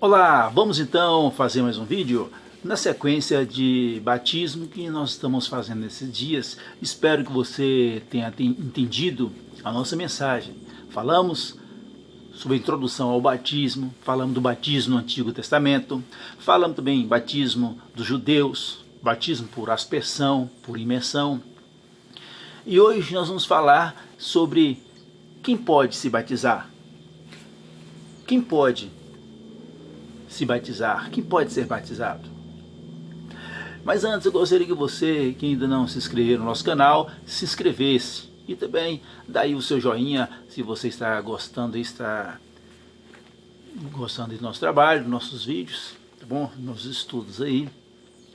Olá, vamos então fazer mais um vídeo na sequência de batismo que nós estamos fazendo nesses dias. Espero que você tenha entendido a nossa mensagem. Falamos sobre a introdução ao batismo, falamos do batismo no Antigo Testamento, falamos também do batismo dos judeus, batismo por aspersão, por imersão. E hoje nós vamos falar sobre quem pode se batizar. Quem pode se batizar? Quem pode ser batizado? Mas antes eu gostaria que você, que ainda não se inscreveu no nosso canal, se inscrevesse. E também daí o seu joinha, se você está gostando do nosso trabalho, dos nossos vídeos, tá bom? Nossos estudos aí.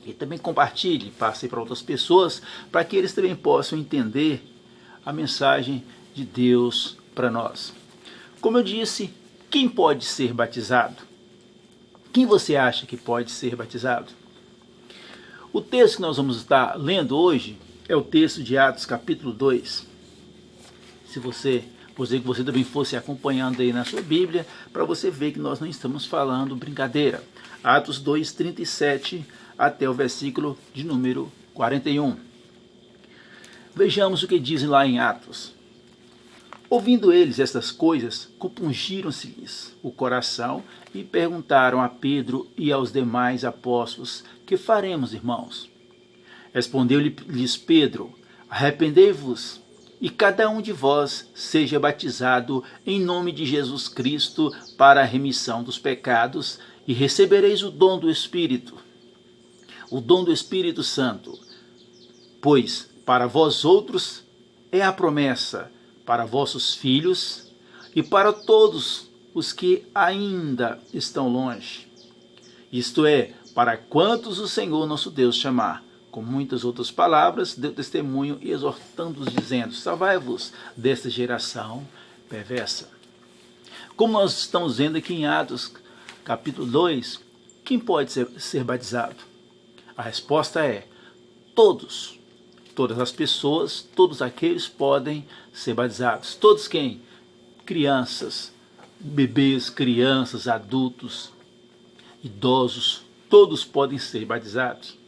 E também compartilhe, passe para outras pessoas, para que eles também possam entender a mensagem de Deus para nós. Como eu disse, quem pode ser batizado? Quem você acha que pode ser batizado? O texto que nós vamos estar lendo hoje é o texto de Atos capítulo 2. Se você que você também fosse acompanhando aí na sua Bíblia, para você ver que nós não estamos falando brincadeira. Atos 2, 37 até o versículo de número 41. Vejamos o que diz lá em Atos. Ouvindo eles estas coisas, compungiram-se-lhes o coração e perguntaram a Pedro e aos demais apóstolos: que faremos, irmãos? Respondeu-lhes Pedro: arrependei-vos e cada um de vós seja batizado em nome de Jesus Cristo para a remissão dos pecados e recebereis o dom do Espírito, o dom do Espírito Santo. Pois para vós outros é a promessa, para vossos filhos e para todos os que ainda estão longe. Isto é, para quantos o Senhor nosso Deus chamar. Com muitas outras palavras, deu testemunho e exortando-os, dizendo: salvai-vos desta geração perversa. Como nós estamos vendo aqui em Atos, capítulo 2, quem pode ser batizado? A resposta é: todos. Todas as pessoas, todos aqueles podem ser batizados. Todos quem? Crianças, bebês, crianças, adultos, idosos, todos podem ser batizados.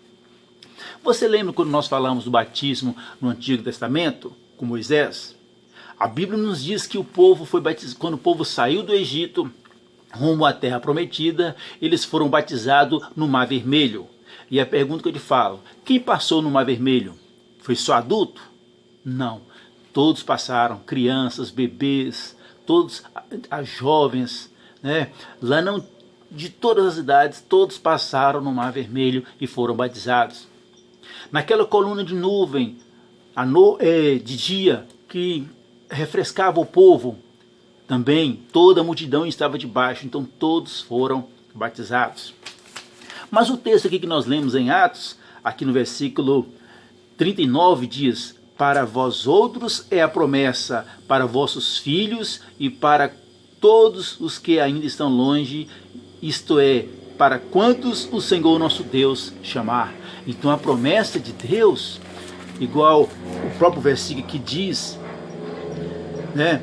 Você lembra quando nós falamos do batismo no Antigo Testamento, com Moisés? A Bíblia nos diz que o povo foi batizado, quando o povo saiu do Egito, rumo à Terra Prometida, eles foram batizados no Mar Vermelho. E a pergunta que eu te falo: quem passou no Mar Vermelho? Foi só adulto? Não. Todos passaram, crianças, bebês, todos as jovens, né? Lá não, de todas as idades, todos passaram no Mar Vermelho e foram batizados. Naquela coluna de nuvem, de dia, que refrescava o povo, também toda a multidão estava debaixo, então todos foram batizados. Mas o texto aqui que nós lemos em Atos, aqui no versículo 39 diz: para vós outros é a promessa, para vossos filhos e para todos os que ainda estão longe, isto é, para quantos o Senhor nosso Deus chamar. Então a promessa de Deus, igual o próprio versículo que diz, né?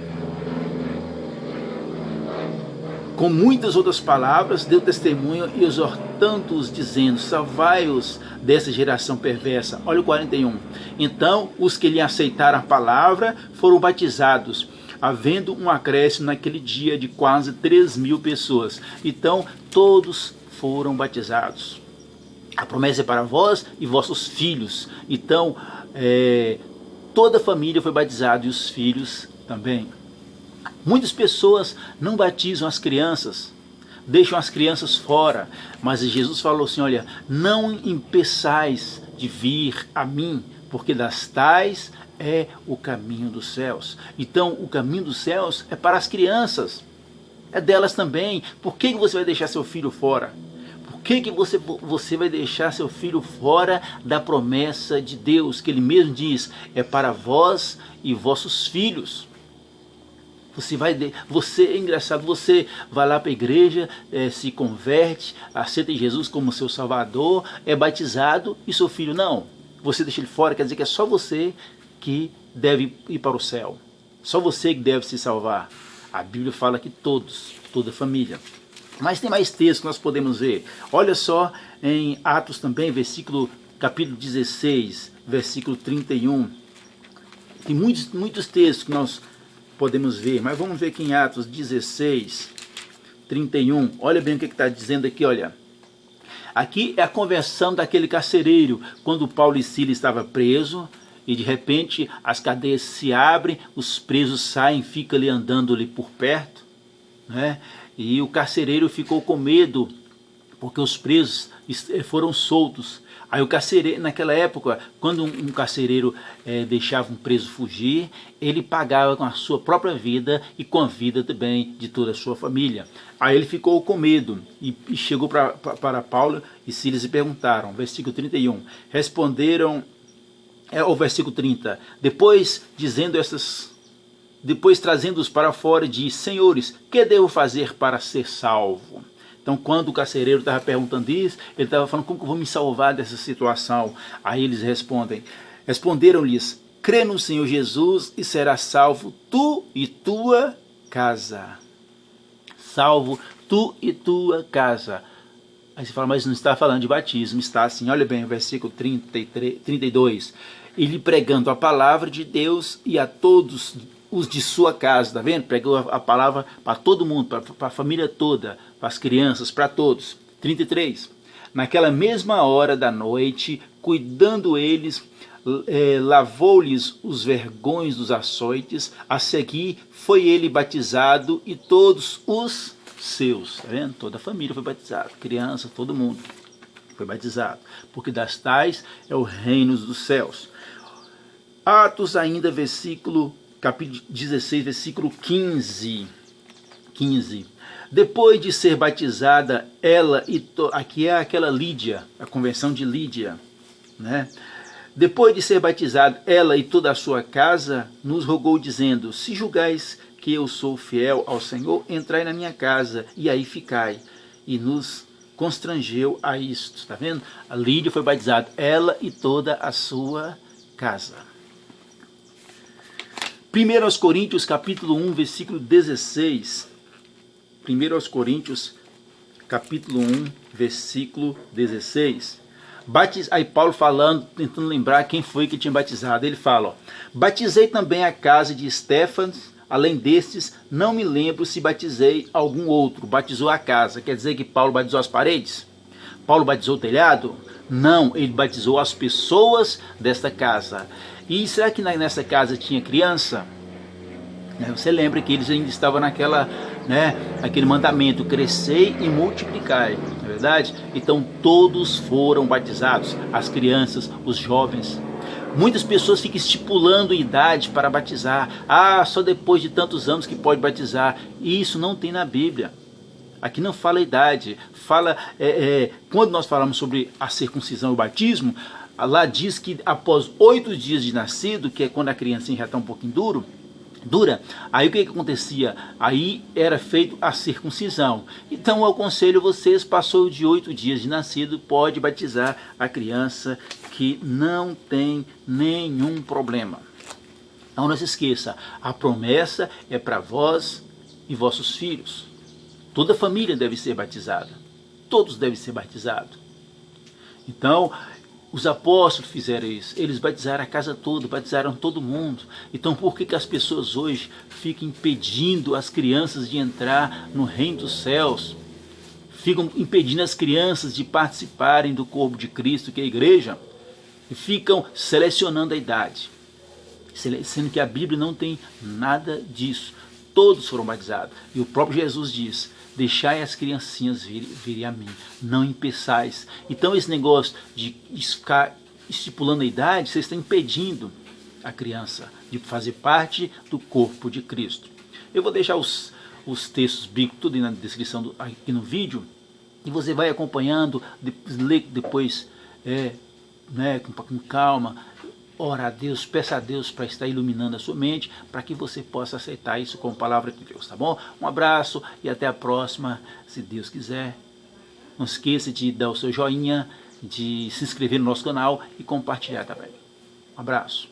Com muitas outras palavras, deu testemunho e exortando-os, dizendo: salvai-os dessa geração perversa. Olha o 41. Então, os que lhe aceitaram a palavra foram batizados, havendo um acréscimo naquele dia de quase 3.000 pessoas. Então, todos foram batizados. A promessa é para vós e vossos filhos. Então, toda a família foi batizada e os filhos também. Muitas pessoas não batizam as crianças, deixam as crianças fora, mas Jesus falou assim: olha, não impeçais de vir a mim, porque das tais é o caminho dos céus. Então o caminho dos céus é para as crianças, é delas também. Por que você vai deixar seu filho fora? Por que você vai deixar seu filho fora da promessa de Deus, que ele mesmo diz, é para vós e vossos filhos? É engraçado, você vai lá para a igreja, se converte, aceita Jesus como seu salvador, é batizado e seu filho não. Você deixa ele fora, quer dizer que é só você que deve ir para o céu. Só você que deve se salvar. A Bíblia fala que todos, toda a família. Mas tem mais textos que nós podemos ver. Olha só em Atos também, capítulo 16, versículo 31. Tem muitos textos que nós podemos ver, mas vamos ver aqui em Atos 16, 31. Olha bem o que está dizendo aqui, olha. Aqui é a conversão daquele carcereiro, quando Paulo e Silas estavam presos, e de repente as cadeias se abrem, os presos saem, ficam ali andando ali por perto, né? E o carcereiro ficou com medo, porque os presos foram soltos. Aí o carcereiro, naquela época, quando um carcereiro deixava um preso fugir, ele pagava com a sua própria vida e com a vida também de toda a sua família. Aí ele ficou com medo e chegou para Paulo e Silas e perguntaram, versículo 31, responderam, o versículo 30, depois trazendo-os para fora, diz, senhores, que devo fazer para ser salvo? Então, quando o carcereiro estava perguntando isso, ele estava falando, como que eu vou me salvar dessa situação? Aí eles responderam-lhes, crê no Senhor Jesus e serás salvo tu e tua casa. Salvo tu e tua casa. Aí você fala, mas não está falando de batismo, está assim, olha bem o versículo 32. Ele pregando a palavra de Deus e a todos os de sua casa, está vendo? Pregou a palavra para todo mundo, para a família toda, para as crianças, para todos. 33. Naquela mesma hora da noite, cuidando eles, lavou-lhes os vergões dos açoites, a seguir foi ele batizado e todos os seus, está vendo? Toda a família foi batizada, criança, todo mundo foi batizado, porque das tais é o reino dos céus. Atos ainda, capítulo 16, versículo 15. Depois de ser batizada, ela aqui é aquela Lídia, a conversão de Lídia, né? Depois de ser batizada, ela e toda a sua casa, nos rogou dizendo, se julgais que eu sou fiel ao Senhor, entrai na minha casa e aí ficai. E nos constrangeu a isto, está vendo? A Lídia foi batizada, ela e toda a sua casa. 1 Coríntios capítulo 1, versículo 16. 1 Coríntios capítulo 1, versículo 16. Aí Paulo falando, tentando lembrar quem foi que tinha batizado. Ele fala, ó, batizei também a casa de Estéfanas, além destes, não me lembro se batizei algum outro. Batizou a casa, quer dizer que Paulo batizou as paredes? Paulo batizou o telhado? Não, ele batizou as pessoas desta casa. E será que nessa casa tinha criança? Você lembra que eles ainda estavam aquele mandamento, crescei e multiplicai, não é verdade? Então todos foram batizados, as crianças, os jovens. Muitas pessoas ficam estipulando idade para batizar. Só depois de tantos anos que pode batizar. E isso não tem na Bíblia. Aqui não fala idade. Quando nós falamos sobre a circuncisão e o batismo, lá diz que após 8 dias de nascido, que é quando a criancinha já está um pouquinho dura, aí o que acontecia? Aí era feito a circuncisão. Então eu aconselho vocês, passou de 8 dias de nascido, pode batizar a criança, que não tem nenhum problema. Então não se esqueça, a promessa é para vós e vossos filhos. Toda a família deve ser batizada, todos devem ser batizados. Então os apóstolos fizeram isso, eles batizaram a casa toda, batizaram todo mundo. Então por que as pessoas hoje ficam impedindo as crianças de entrar no reino dos céus? Ficam impedindo as crianças de participarem do corpo de Cristo, que é a igreja, e ficam selecionando a idade, sendo que a Bíblia não tem nada disso. Todos foram batizados, e o próprio Jesus diz, deixai as criancinhas virem a mim, não impeçais. Então esse negócio de ficar estipulando a idade, você está impedindo a criança de fazer parte do corpo de Cristo. Eu vou deixar os textos bíblicos tudo na descrição aqui no vídeo, e você vai acompanhando, lê depois com calma, ora a Deus, peça a Deus para estar iluminando a sua mente, para que você possa aceitar isso como palavra de Deus, tá bom? Um abraço e até a próxima, se Deus quiser. Não esqueça de dar o seu joinha, de se inscrever no nosso canal e compartilhar também. Um abraço.